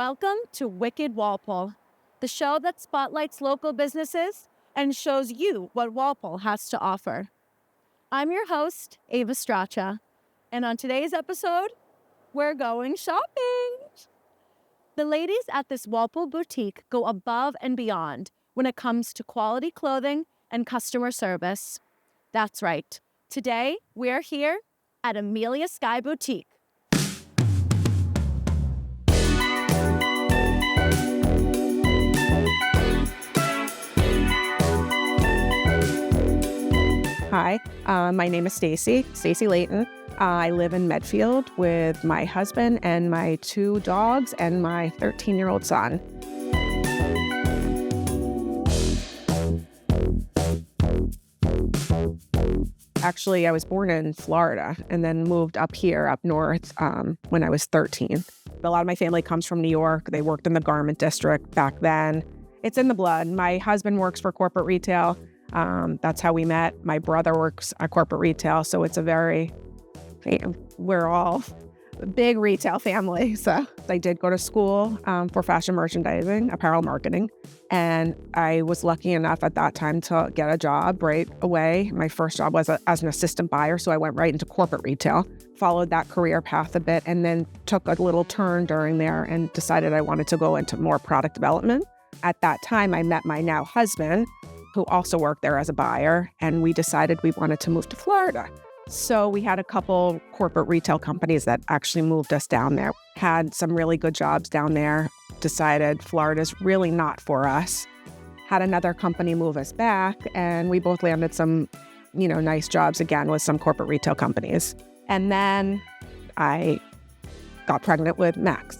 Welcome to Wicked Walpole, the show that spotlights local businesses and shows you what Walpole has to offer. I'm your host, Ava Straccia, and on today's episode, we're going shopping. The ladies at this Walpole boutique go above and beyond when it comes to quality clothing and customer service. That's right. Today, we're here at Amelia Sky Boutique. Hi, my name is Stacy Layton. I live in Medfield with my husband and my 2 dogs and my 13-year-old son. Actually, I was born in Florida and then moved up here, up north, when I was 13. A lot of my family comes from New York. They worked in the garment district back then. It's in the blood. My husband works for corporate retail. That's how we met. My brother works at corporate retail, so we're all a big retail family. So I did go to school for fashion merchandising, apparel marketing, and I was lucky enough at that time to get a job right away. My first job was as an assistant buyer, so I went right into corporate retail, followed that career path a bit, and then took a little turn during there and decided I wanted to go into more product development. At that time, I met my now husband, who also worked there as a buyer, and we decided we wanted to move to Florida. So we had a couple corporate retail companies that actually moved us down there, had some really good jobs down there, decided Florida's really not for us, had another company move us back, and we both landed some, nice jobs again with some corporate retail companies. And then I got pregnant with Max.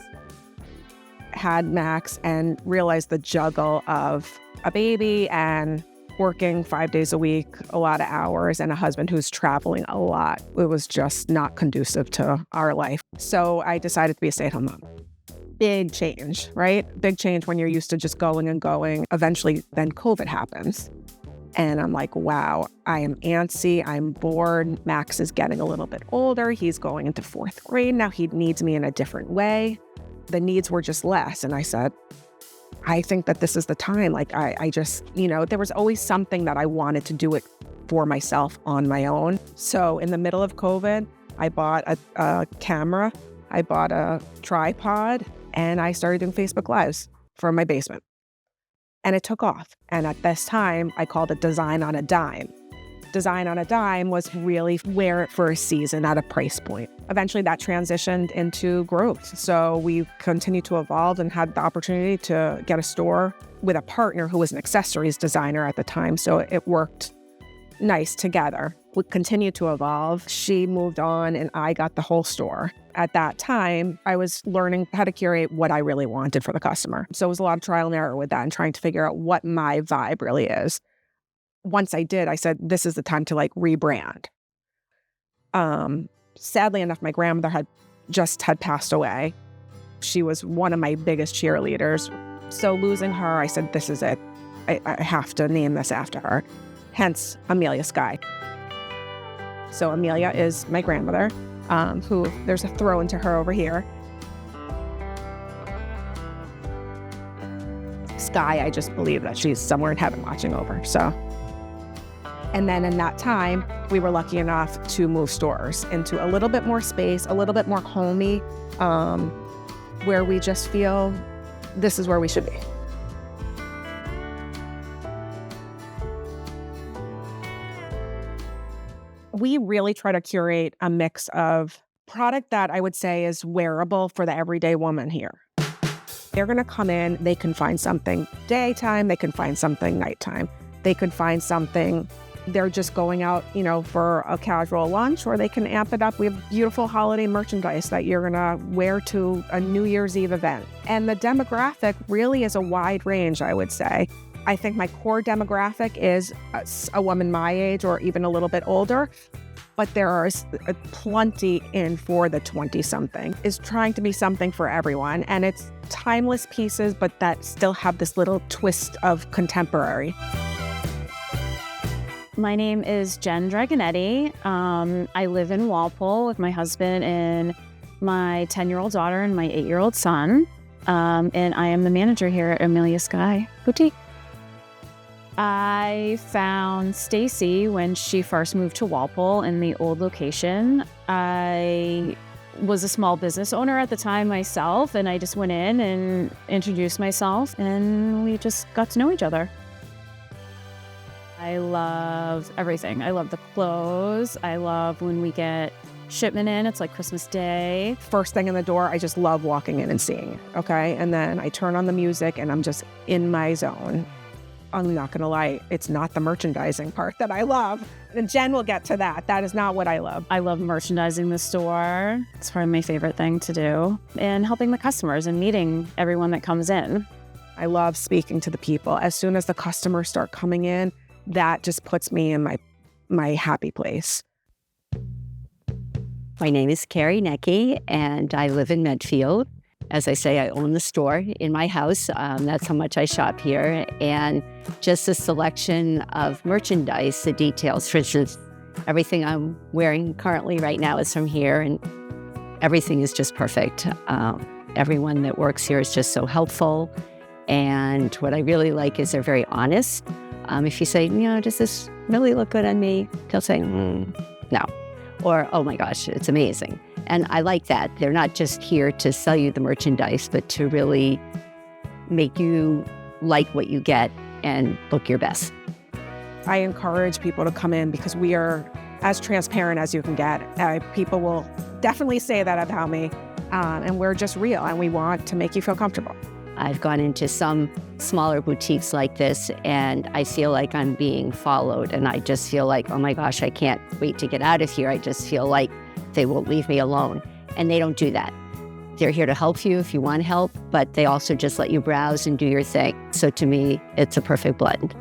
Had Max and realized the juggle of a baby and working 5 days a week, a lot of hours, and a husband who's traveling a lot. It was just not conducive to our life. So I decided to be a stay-at-home mom. Big change, right? Big change when you're used to just going and going. Eventually, then COVID happens. And I'm like, wow, I am antsy. I'm bored. Max is getting a little bit older. He's going into 4th grade. Now he needs me in a different way. The needs were just less. And I said, I think that this is the time. Like, I just, there was always something that I wanted to do it for myself on my own. So in the middle of COVID, I bought a camera, I bought a tripod, and I started doing Facebook Lives from my basement. And it took off. And at this time, I called it Design on a Dime. Design on a Dime was really wear it for a season at a price point. Eventually that transitioned into growth. So we continued to evolve and had the opportunity to get a store with a partner who was an accessories designer at the time. So it worked nice together. We continued to evolve. She moved on and I got the whole store. At that time, I was learning how to curate what I really wanted for the customer. So it was a lot of trial and error with that and trying to figure out what my vibe really is. Once I did, I said, this is the time to rebrand. Sadly enough, my grandmother had passed away. She was one of my biggest cheerleaders. So losing her, I said, this is it. I have to name this after her. Hence, Amelia Sky. So Amelia is my grandmother, who there's a throw into her over here. Sky, I just believe that she's somewhere in heaven watching over. So. And then in that time, we were lucky enough to move stores into a little bit more space, a little bit more homey, where we just feel this is where we should be. We really try to curate a mix of product that I would say is wearable for the everyday woman here. They're going to come in, they can find something daytime, they can find something nighttime, they could find something they're just going out, for a casual lunch, or they can amp it up. We have beautiful holiday merchandise that you're going to wear to a New Year's Eve event. And the demographic really is a wide range, I would say. I think my core demographic is a woman my age or even a little bit older, but there is plenty in for the 20-something. Is trying to be something for everyone. And it's timeless pieces, but that still have this little twist of contemporary. My name is Jen Dragonetti. I live in Walpole with my husband and my 10-year-old daughter and my 8-year-old son. and I am the manager here at Amelia Sky Boutique. I found Stacy when she first moved to Walpole in the old location. I was a small business owner at the time myself, and I just went in and introduced myself, and we just got to know each other. I love everything. I love the clothes. I love when we get shipment in. It's like Christmas Day. First thing in the door, I just love walking in and seeing it, okay? And then I turn on the music and I'm just in my zone. I'm not gonna lie, it's not the merchandising part that I love. And Jen will get to that. That is not what I love. I love merchandising the store. It's probably my favorite thing to do. And helping the customers and meeting everyone that comes in. I love speaking to the people. As soon as the customers start coming in, that just puts me in my happy place. My name is Carrie Necky, and I live in Medfield. As I say, I own the store in my house. That's how much I shop here. And just a selection of merchandise, the details. For instance, everything I'm wearing currently right now is from here, and everything is just perfect. Everyone that works here is just so helpful. And what I really like is they're very honest. If you say, does this really look good on me? They'll say, no. Or, oh my gosh, it's amazing. And I like that. They're not just here to sell you the merchandise, but to really make you like what you get and look your best. I encourage people to come in because we are as transparent as you can get. People will definitely say that about me. And we're just real, and we want to make you feel comfortable. I've gone into some smaller boutiques like this, and I feel like I'm being followed. And I just feel like, oh my gosh, I can't wait to get out of here. I just feel like they won't leave me alone. And they don't do that. They're here to help you if you want help, but they also just let you browse and do your thing. So to me, it's a perfect blend.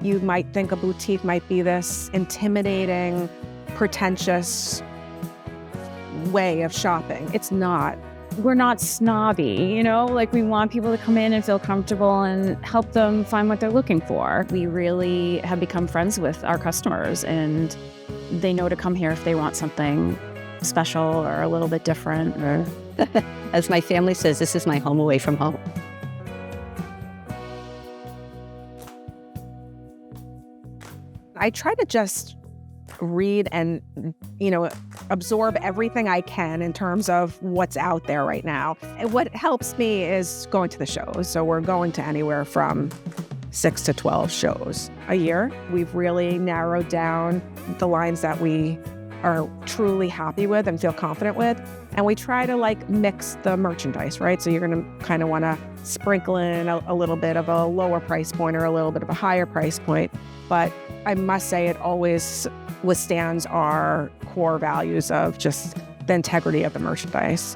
You might think a boutique might be this intimidating, pretentious way of shopping. It's not. We're not snobby, like we want people to come in and feel comfortable and help them find what they're looking for. We really have become friends with our customers, and they know to come here if they want something special or a little bit different. Or as my family says, this is my home away from home. I try to just read and, absorb everything I can in terms of what's out there right now. And what helps me is going to the shows. So we're going to anywhere from 6 to 12 shows a year. We've really narrowed down the lines that we are truly happy with and feel confident with. And we try to mix the merchandise, right? So you're going to kind of want to sprinkle in a little bit of a lower price point or a little bit of a higher price point. But I must say it always withstands our core values of just the integrity of the merchandise.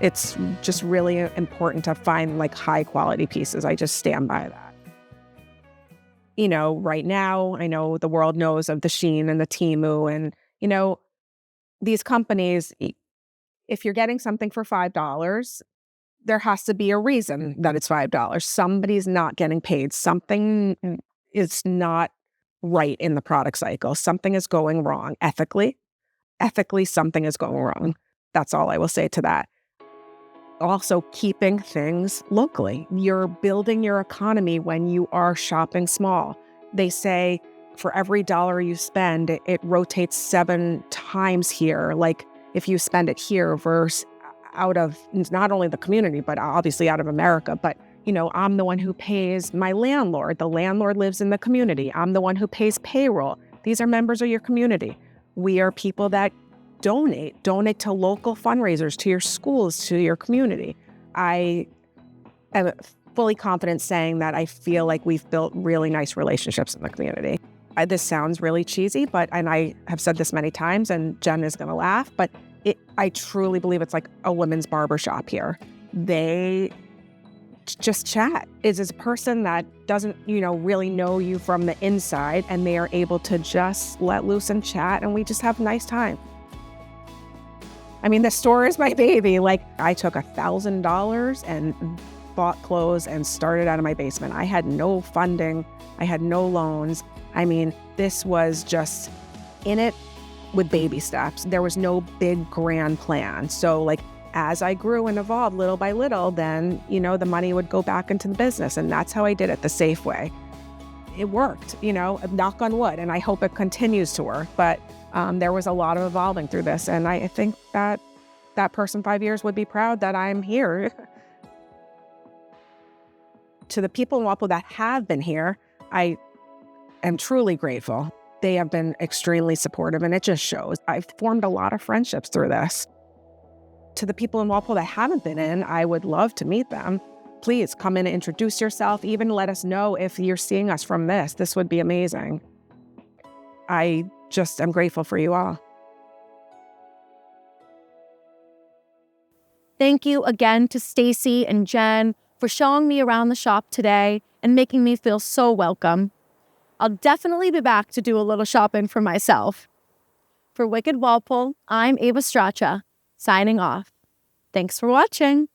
It's just really important to find high quality pieces. I just stand by that. Right now, I know the world knows of the Shein and the Temu and, these companies, if you're getting something for $5, there has to be a reason that it's $5. Somebody's not getting paid. Something is not right in the product cycle. Something is going wrong ethically. Ethically, something is going wrong. That's all I will say to that. Also, keeping things locally. You're building your economy when you are shopping small. They say for every dollar you spend, it rotates 7 times here. If you spend it here versus out of not only the community, but obviously out of America. But I'm the one who pays my landlord. The landlord lives in the community. I'm the one who pays payroll. These are members of your community. We are people that donate to local fundraisers, to your schools, to your community. I am fully confident saying that I feel like we've built really nice relationships in the community. This sounds really cheesy, and I have said this many times, and Jen is going to laugh, but I truly believe it's like a women's barbershop here. They just chat. It's a person that doesn't, really know you from the inside, and they are able to just let loose and chat, and we just have a nice time. I mean, the store is my baby. I took $1,000 and bought clothes and started out of my basement. I had no funding. I had no loans. I mean, this was just in it with baby steps. There was no big grand plan. So as I grew and evolved little by little, then, the money would go back into the business. And that's how I did it the safe way. It worked, knock on wood, and I hope it continues to work. But there was a lot of evolving through this. And I think that person 5 years would be proud that I'm here. To the people in Walpole that have been here, I am truly grateful. They have been extremely supportive, and it just shows. I've formed a lot of friendships through this. To the people in Walpole that haven't been in, I would love to meet them. Please come in and introduce yourself. Even let us know if you're seeing us from this. This would be amazing. I just am grateful for you all. Thank you again to Stacy and Jen for showing me around the shop today and making me feel so welcome. I'll definitely be back to do a little shopping for myself. For Wicked Walpole, I'm Ava Straccia, signing off. Thanks for watching.